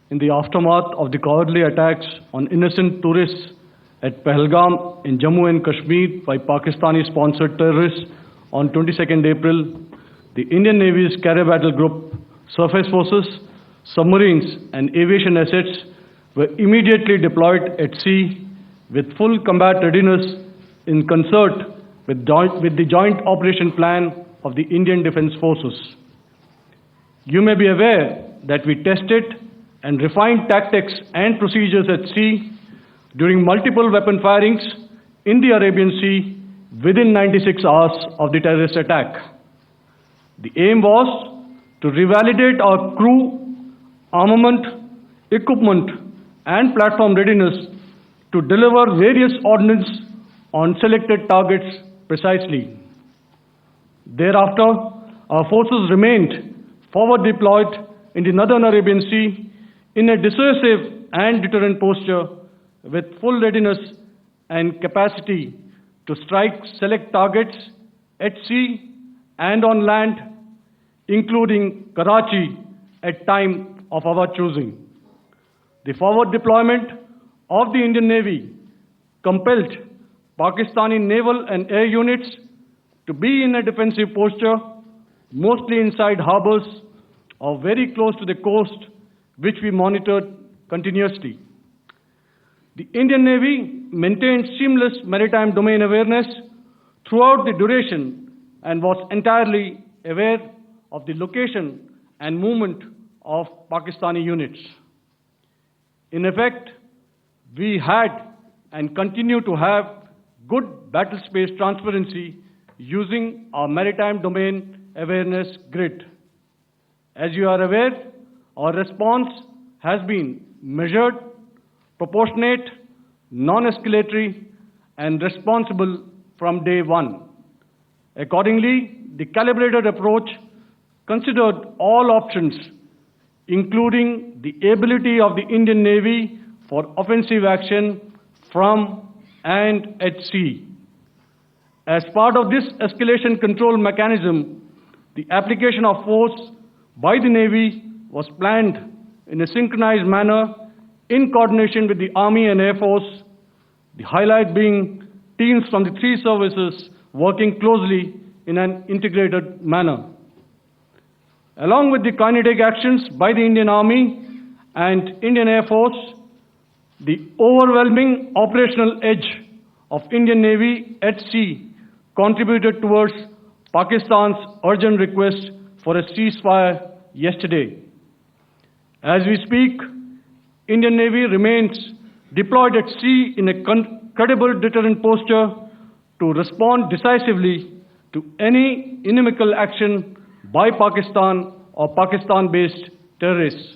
in the aftermath of the cowardly attacks on innocent tourists at Pahalgam in Jammu and Kashmir by Pakistani-sponsored terrorists on 22nd April, the Indian Navy's carrier battle group, surface forces, submarines and aviation assets were immediately deployed at sea with full combat readiness in concert with the joint operation plan of the Indian Defence Forces. You may be aware that we tested and refined tactics and procedures at sea during multiple weapon firings in the Arabian Sea within 96 hours of the terrorist attack. The aim was to revalidate our crew, armament, equipment and platform readiness to deliver various ordnance on selected targets precisely. Thereafter, our forces remained forward deployed in the northern Arabian Sea in a dissuasive and deterrent posture with full readiness and capacity to strike select targets at sea and on land, including Karachi at time of our choosing. The forward deployment of the Indian Navy compelled Pakistani naval and air units to be in a defensive posture, mostly inside harbours or very close to the coast, which we monitored continuously. The Indian Navy maintained seamless maritime domain awareness throughout the duration and was entirely aware of the location and movement of Pakistani units. In effect, we had and continue to have good battle space transparency using our maritime domain awareness grid. As you are aware, our response has been measured, proportionate, non-escalatory, and responsible from day one. Accordingly, the calibrated approach considered all options, including the ability of the Indian Navy for offensive action from and at sea. As part of this escalation control mechanism, the application of force by the Navy was planned in a synchronized manner in coordination with the Army and Air Force, the highlight being teams from the three services working closely in an integrated manner. Along with the kinetic actions by the Indian Army and Indian Air Force, the overwhelming operational edge of Indian Navy at sea contributed towards Pakistan's urgent request for a ceasefire yesterday. As we speak, Indian Navy remains deployed at sea in a credible deterrent posture to respond decisively to any inimical action by Pakistan or Pakistan-based terrorists.